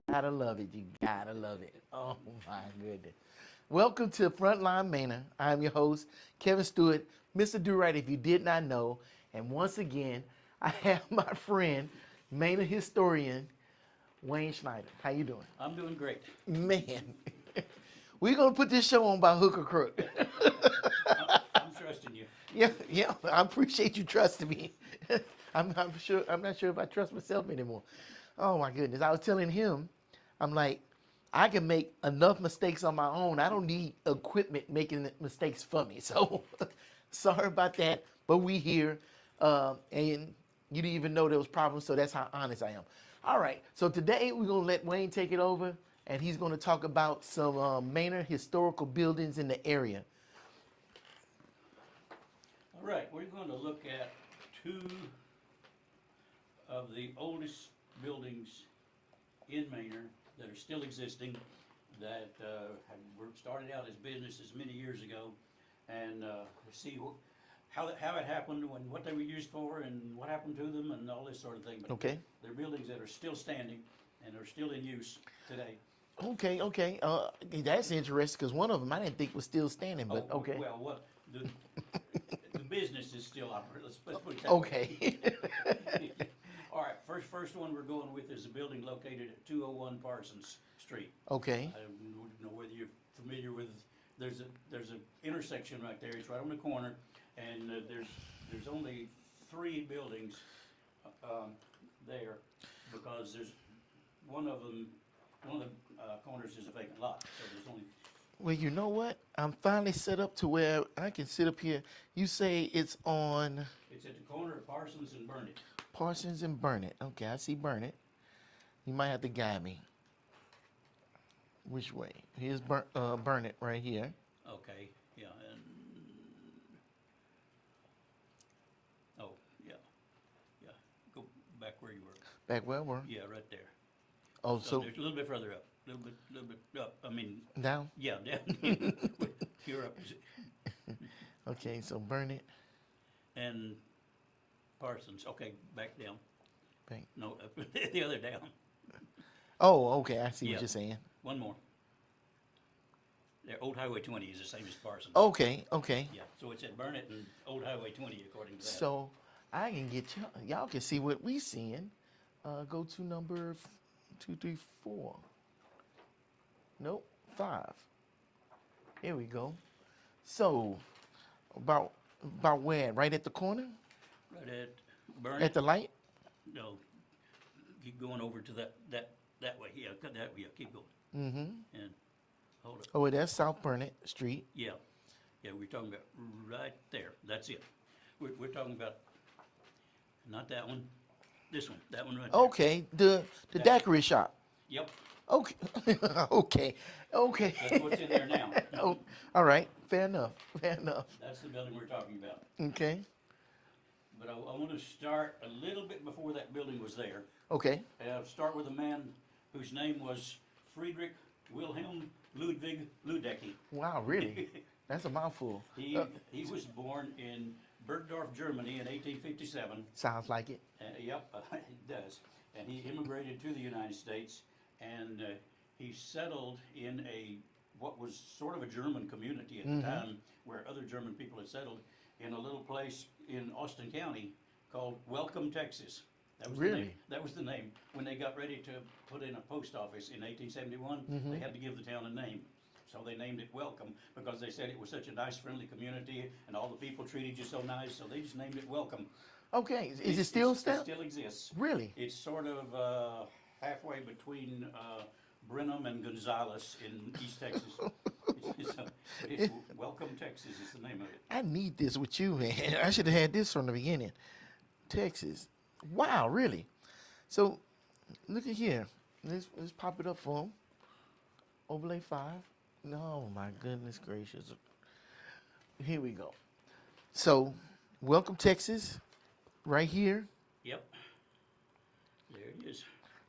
gotta love it. You gotta love it. Oh my goodness. Welcome to Frontline Manor. I'm your host, Kevin Stewart, Mr. Do Right if you did not know. And once again, I have my friend, Manor historian, Wayne Schneider. How you doing? I'm doing great. Man, we're gonna put this show on by hook or crook. I'm trusting you. Yeah, I appreciate you trusting me. I'm not sure if I trust myself anymore. Oh my goodness. I was telling him, I'm like, I can make enough mistakes on my own. I don't need equipment making mistakes for me. So sorry about that. But we here. And you didn't even know there was problems, so that's how honest I am. All right. So today we're gonna let Wayne take it over, and he's gonna talk about some Manor historical buildings in the area. All right, we're going to look at two of the oldest buildings in Manor that are still existing, that were started out as businesses many years ago, and see how it happened, and what they were used for, and what happened to them, and all this sort of thing. But Okay. they're buildings that are still standing and are still in use today. Okay. That's interesting because one of them I didn't think was still standing, but okay. Well, what the business is still operating. Let's put it that way. Okay. All right, first one we're going with is a building located at 201 Parsons Street. Okay. I don't know whether you're familiar with, there's a intersection right there, it's right on the corner, and there's only three buildings there, because there's one of the corners is a vacant lot, so there's only. Well, you know what? I'm finally set up to where I can sit up here. You say it's on It's at the corner of Parsons and Burnett. Parsons and Burnett. Okay, I see Burnett. You might have to guide me. Which way? Here's Burnett right here. Okay, yeah, and, oh, yeah, go back where you were. Back where we're. Yeah, right there. Oh, So so there's a little bit further up, little bit up, down? yeah, down. You're up. Okay, so Burnett. And Parsons, okay, back down. Back. No, up, the other down. Oh, okay, I see Yeah. what you're saying. One more. There, Old Highway 20 is the same as Parsons. Okay. Yeah, so it's at Burnett and Old Highway 20 according to that. So I can get y'all can see what we seeing. Go to number 2, 3, 4. Nope, 5. Here we go. So about where? Right at the corner? Right at Burnett. At the light? No, keep going over to that way. Yeah, cut that way. Yeah, keep going. Mm-hmm. And hold up. Oh, that's South Burnett Street. Yeah, we're talking about right there. That's it. We're talking about not that one, this one, that one right there. Okay, the daiquiri shop. Yep, Okay, okay. that's what's in there now. Oh, all right, fair enough. That's the building we're talking about. Okay, But I want to start a little bit before that building was there. okay. Start with a man whose name was Friedrich Wilhelm Ludwig Ludecky. Wow, really? That's a mouthful. He was born in Bergdorf, Germany in 1857. Sounds like it. Yep, it does. And he immigrated to the United States, and he settled in what was sort of a German community at the time, where other German people had settled, in a little place in Austin County called Welcome, Texas. That was Really? the name. That was the name. When they got ready to put in a post office in 1871, they had to give the town a name. So they named it Welcome, because they said it was such a nice, friendly community, and all the people treated you so nice, so they just named it Welcome. Okay, is it still It still? still exists. Really? It's sort of halfway between Brenham and Gonzales in East Texas. It's Welcome, Texas is the name of it. I need this with you, man. I should have had this from the beginning. Texas. Wow, really? So, look at here. Let's pop it up for him. Overlay 5. No, my goodness gracious. Here we go. So, welcome, Texas. Right here. Yep. There it is.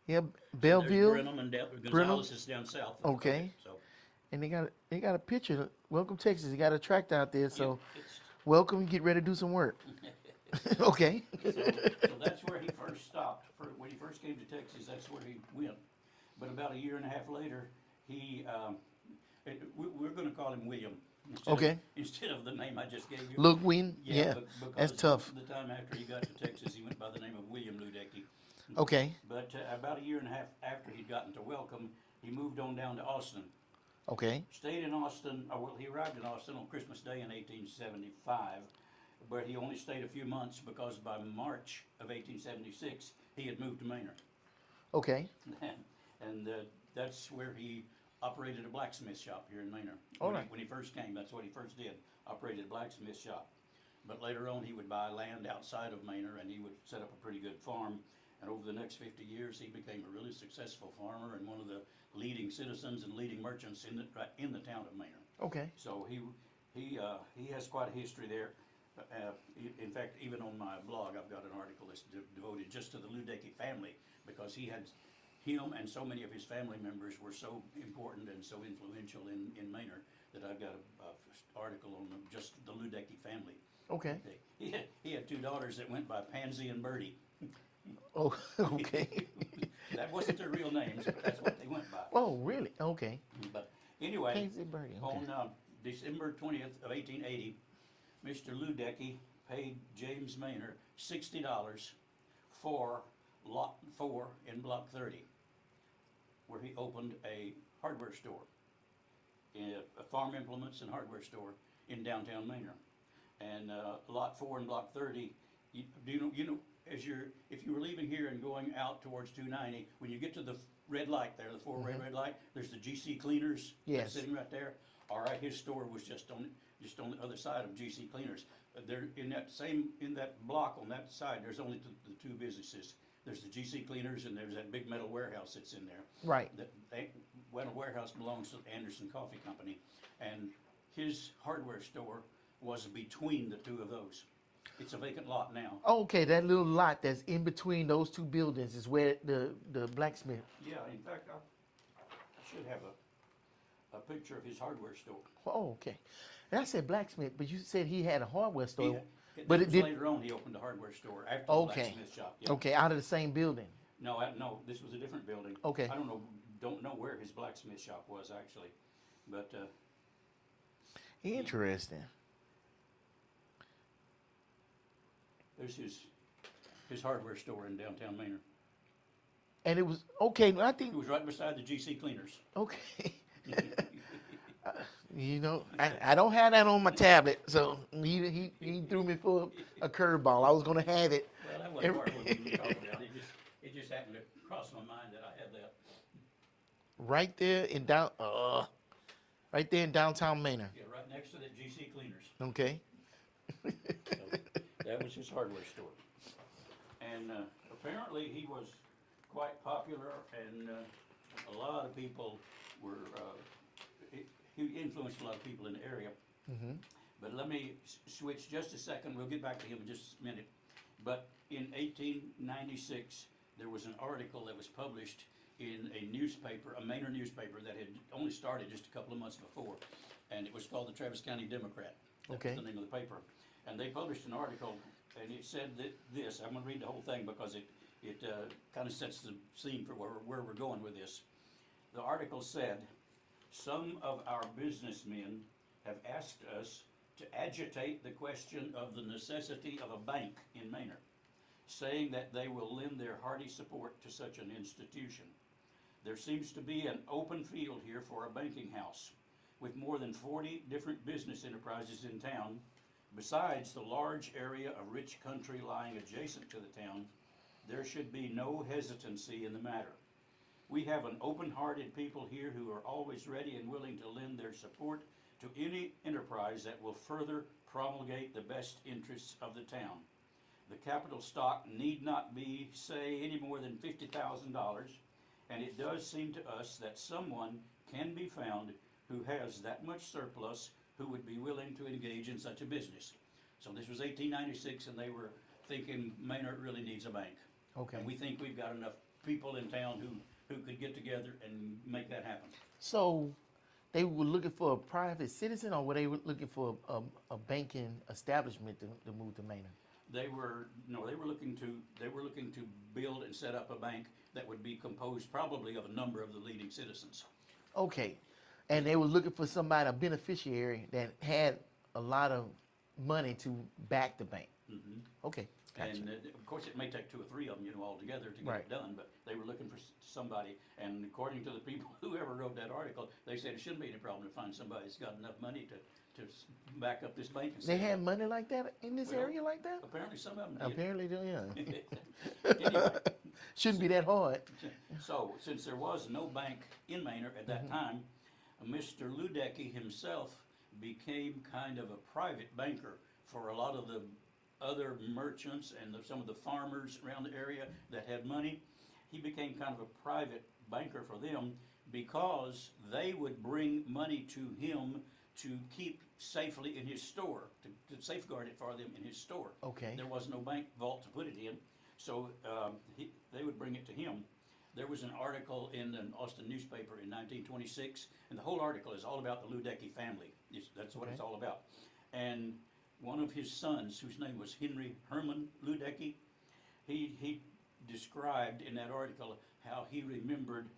Yeah, There's Belleville. Brenham and Gonzales is down south. Okay. So, And they got a picture. Welcome, Texas. They got a tract out there. So, yeah, welcome. Get ready to do some work. Okay. so that's where he first stopped. When he first came to Texas, that's where he went. But about a year and a half later, he, we're gonna call him William. Okay. Instead of the name I just gave you. Luke Ween? Yeah, Yeah. because That's tough. the time after he got to Texas, he went by the name of William Ludecky. Okay. But about a year and a half after he'd gotten to Welcome, he moved on down to Austin. Okay. Stayed in Austin, well, he arrived in Austin on Christmas Day in 1875, but he only stayed a few months because by March of 1876, he had moved to Manor. Okay. And that's where he operated a blacksmith shop here in Manor. All When right. when he first came, that's what he first did, operated a blacksmith shop. But later on, he would buy land outside of Manor and he would set up a pretty good farm. And over the next 50 years, he became a really successful farmer and one of the leading citizens and leading merchants in the town of Manor. Okay. So he has quite a history there. In fact, even on my blog, I've got an article that's devoted just to the Ludecky family because him and so many of his family members were so important and so influential in Manor that I've got a article on just the Ludecky family. Okay. He had two daughters that went by Pansy and Birdie. Oh, okay. That wasn't their real names, but that's what they went by. Oh, really? Okay. But anyway, Pansy Birdie. Okay. on December 20th of 1880, Mr. Ludecky paid James Manor $60 for Lot 4 in Block 30, where he opened a hardware store, a farm implements and hardware store in downtown Manor. And Lot 4 in Block 30, you know, if you were leaving here and going out towards 290, when you get to the red light there, the four-way red light, there's the GC Cleaners Yes. sitting right there. All right, his store was just on the other side of GC Cleaners. There in that block on that side, there's only the two businesses. There's the GC Cleaners and there's that big metal warehouse that's in there. Right. That metal warehouse belongs to Anderson Coffee Company, and his hardware store was between the two of those. It's a vacant lot now. Okay, that little lot that's in between those two buildings is where the blacksmith. Yeah, in fact, I should have a picture of his hardware store. Oh, okay. And I said blacksmith, but you said he had a hardware store. But But it did. later on, he opened a hardware store after the Okay. blacksmith shop. Yeah. Okay, out of the same building. No, this was a different building. Okay. I don't know where his blacksmith shop was actually, but Interesting. there's his hardware store in downtown Manor. And it was okay. I It think was right beside the GC Cleaners. okay. You know, I don't have that on my tablet, so he threw me for a curveball. I was gonna have it. Well, that wasn't part of what we were talking about. It just happened to cross my mind that I had that. Right there in downtown Manor. Yeah, right next to the GC Cleaners. Okay. So that was his hardware store. And apparently he was quite popular, and a lot of people were, he influenced a lot of people in the area. Mm-hmm. But let me switch just a second, we'll get back to him in just a minute. But in 1896, there was an article that was published in a newspaper, a Manor newspaper that had only started just a couple of months before. And it was called the Travis County Democrat. That Okay. was the name of the paper. And they published an article, and it said that this, I'm gonna read the whole thing because it kind of sets the scene for where we're going with this. The article said, some of our businessmen have asked us to agitate the question of the necessity of a bank in Manor, saying that they will lend their hearty support to such an institution. There seems to be an open field here for a banking house, with more than 40 different business enterprises in town, besides the large area of rich country lying adjacent to the town. There should be no hesitancy in the matter. We have an open-hearted people here who are always ready and willing to lend their support to any enterprise that will further promulgate the best interests of the town. The capital stock need not be, say, any more than $50,000, and it does seem to us that someone can be found who has that much surplus who would be willing to engage in such a business. So this was 1896, and they were thinking Manor really needs a bank. Okay. And we think we've got enough people in town who could get together and make that happen. So they were looking for a private citizen, or were they looking for a banking establishment to move to Manor? They were looking to build and set up a bank that would be composed probably of a number of the leading citizens. Okay. And they were looking for somebody, a beneficiary that had a lot of money to back the bank. Mhm. Okay. Gotcha. And of course, it may take two or three of them, all together to get Right. it done, but they were looking for somebody, and according to the people, whoever wrote that article, they said it shouldn't be any problem to find somebody that's got enough money to back up this bank and They set it had up. money like that in this Well, area like that? Apparently some of them did. Apparently, yeah. Anyway, Shouldn't be that hard. so since there was no bank in Manor at that time, Mr. Ludecky himself became kind of a private banker for a lot of the other merchants and some of the farmers around the area that had money. He became kind of a private banker for them because they would bring money to him to keep safely in his store, to safeguard it for them in his store. Okay. There was no bank vault to put it in, so they would bring it to him. There was an article in an Austin newspaper in 1926, and the whole article is all about the Ludecky family. That's what it's all about. And one of his sons, whose name was Henry Herman Ludecky, he described in that article how he remembered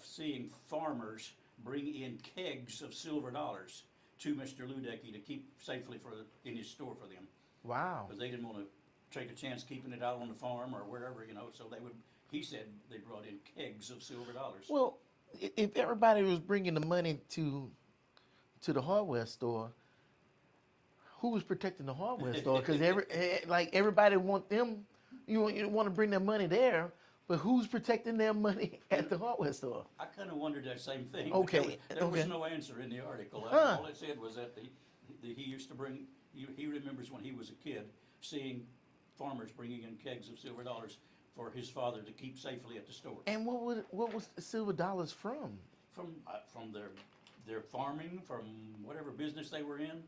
seeing farmers bring in kegs of silver dollars to Mr. Ludecky to keep safely in his store for them. Wow. Because they didn't want to take a chance keeping it out on the farm or wherever, so he said they brought in kegs of silver dollars. Well, if everybody was bringing the money to the hardware store, who was protecting the hardware store? Because everybody want them, you want to bring their money there, but who's protecting their money at the hardware store? I kind of wondered that same thing. Okay, There was okay. no answer in the article. Huh. All it said was that he used to bring, he remembers when he was a kid, seeing farmers bringing in kegs of silver dollars for his father to keep safely at the store. And what was the silver dollars from? From their farming, from whatever business they were in,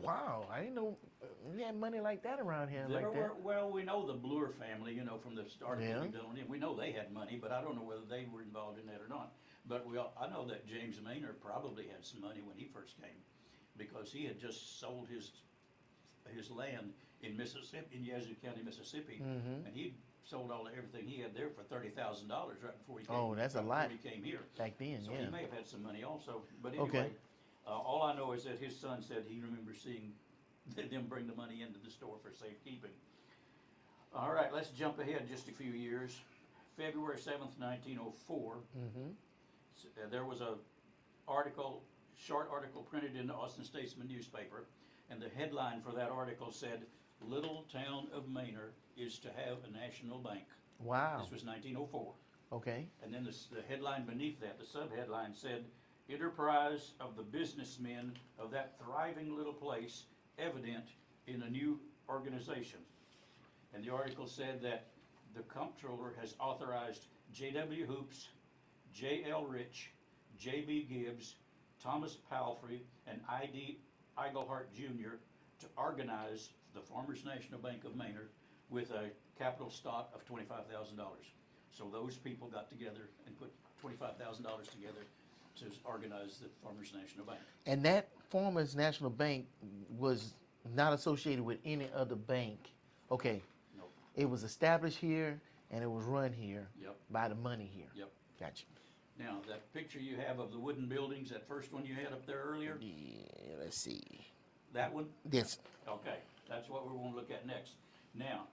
Wow, I didn't know we had money like that around here like that. Well, we know the Bloor family, from the article Yeah. we've done on him. We know they had money, but I don't know whether they were involved in that or not. But I know that James Manor probably had some money when he first came, because he had just sold his land in Mississippi, in Yazoo County, Mississippi, Mm-hmm. and he sold everything he had there for $30,000 right before he came. Oh, that's a right lot. Before he came here. Back then, So yeah. he may have had some money also, but anyway, Okay. All I know is that his son said he remembers seeing them bring the money into the store for safekeeping. All right, let's jump ahead just a few years. February 7th, 1904, Mm-hmm. there was a short article printed in the Austin Statesman newspaper, and the headline for that article said, "Little town of Manor is to have a national bank." Wow. This was 1904. Okay. And then the headline beneath that, the subheadline said, "Enterprise of the businessmen of that thriving little place evident in a new organization." And the article said that the comptroller has authorized J.W. Hoops, J.L. Rich, J.B. Gibbs, Thomas Palfrey, and I.D. Eigelhart Jr. to organize the Farmers National Bank of Manor with a capital stock of $25,000. So those people got together and put $25,000 together to organize the Farmers National Bank. And that Farmers National Bank was not associated with any other bank. Okay. Nope. It was established here and it was run here Yep. by the money here. Yep. Gotcha. Now, that picture you have of the wooden buildings, that first one you had up there earlier, Yeah, let's see. that one? This. Okay, that's what we're going to look at next. Now,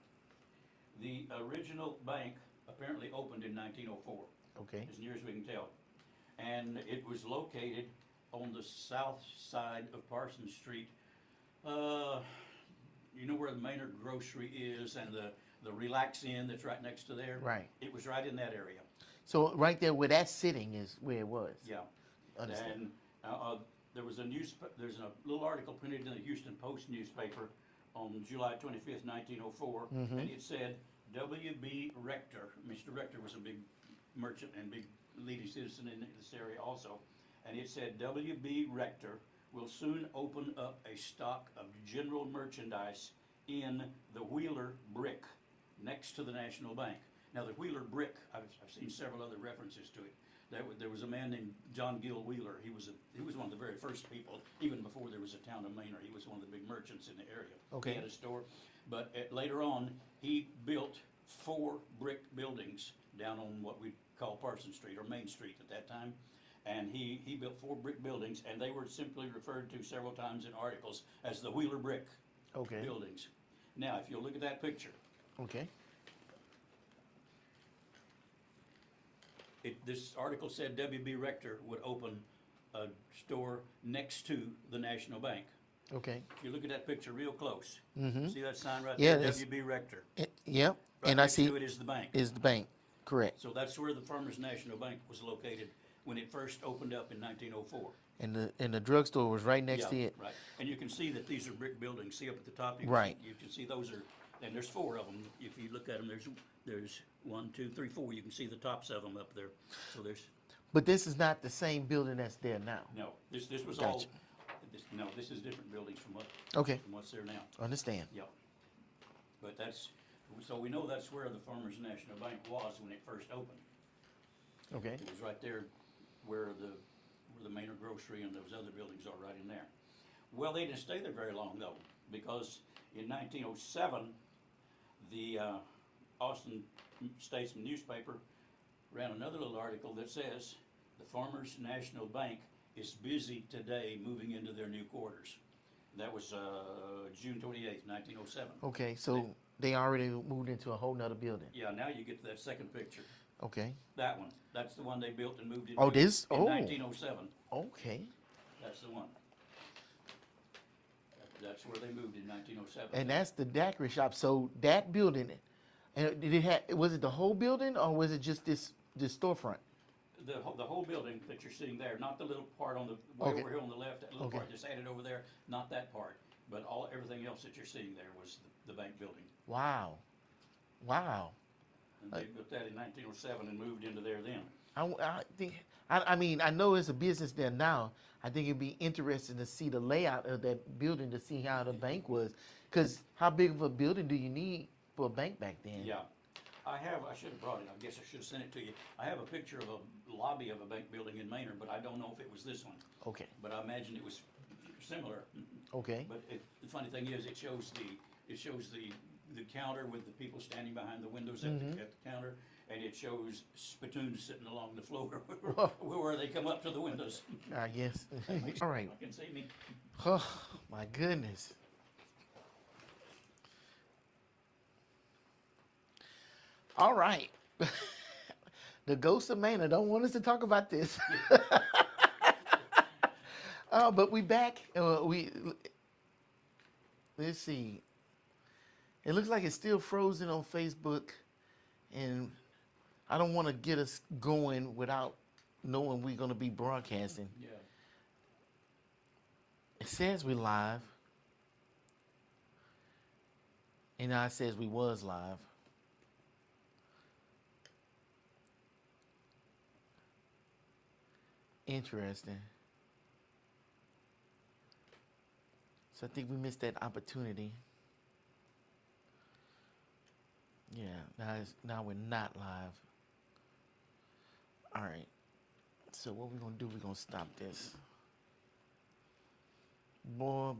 the original bank apparently opened in 1904, Okay. as near as we can tell. And it was located on the south side of Parsons Street. You know where the Manor Grocery is and the Relax Inn that's right next to there? Right. It was right in that area. So right there where that's sitting is where it was. Yeah. Understand. And there's a little article printed in the Houston Post newspaper on July 25th, 1904, Mhm. and it said, W.B. Rector, Mr. Rector was a big merchant and big leading citizen in this area also, and it said, W.B. Rector will soon open up a stock of general merchandise in the Wheeler Brick next to the National Bank. Now, the Wheeler Brick, I've seen several other references to it. There was a man named John Gill Wheeler. He was one of the very first people, even before there was a town of Manor. He was one of the big merchants in the area. Okay. He had a store, but later on, he built 4 brick buildings down on what we call Parson Street, or Main Street at that time. And he built 4 brick buildings, and they were simply referred to several times in articles as the Wheeler Brick Okay. buildings. Now, if you'll look at that picture, Okay. this article said W.B. Rector would open a store next to the National Bank. Okay. If you look at that picture real close, Mm-hmm. see that sign right Yeah, there, that's- W.B. Rector. Yep. Right And I next see to it is the bank. is the bank. Correct. So that's where the Farmers National Bank was located when it first opened up in 1904. And the drugstore was right next to Yeah, it. right. And you can see that these are brick buildings. See up at the top? Right. You can see those are, and there's 4 of them. If you look at them, there's 1, 2, 3, 4. You can see the tops of them up there. So there's, But this is not the same building that's there now. no, this was all, Gotcha. this is different buildings from Okay. what's there now. Understand. Yeah. But so we know that's where the Farmers National Bank was when it first opened. Okay. It was right there where the Manor Grocery and those other buildings are, right in there. Well, they didn't stay there very long though, because in 1907, the Austin Statesman newspaper ran another little article that says, the Farmers National Bank is busy today moving into their new quarters. That was June 28th, 1907. Okay. So they already moved into a whole nother building. Yeah, now you get to that second picture. Okay. That one. That's the one they built and moved into Oh, this? in Oh. 1907. Okay. That's the one. That's where they moved in 1907. And that's the daiquiri shop. So that building, and did it have? Was it the whole building or was it just this storefront? The whole building that you're seeing there, not the little part on the way Okay. over here on the left, that little Okay. part that's added over there, not that part, but everything else that you're seeing there was the bank building. Wow. Wow. And they built that in 1907 and moved into there then. I think. I mean, I know it's a business there now. I think it'd be interesting to see the layout of that building to see how the bank was. Because how big of a building do you need for a bank back then? Yeah. I should have brought it, I guess I should have sent it to you. I have a picture of a lobby of a bank building in Manor, but I don't know if it was this one. Okay. But I imagine it was similar. Okay. But the funny thing is, it shows the counter with the people standing behind the windows at the counter, and it shows spittoons sitting along the floor where they come up to the windows. I guess. All right. I can see me. Oh, my goodness. All right. The ghost of Manor don't want us to talk about this. But we back. Let's see. It looks like it's still frozen on Facebook, and I don't want to get us going without knowing we're going to be broadcasting. Yeah. It says we live. And now it says we was live. Interesting. So I think we missed that opportunity. Yeah, now we're not live. All right. So what we're gonna do? We're gonna stop this. Boy.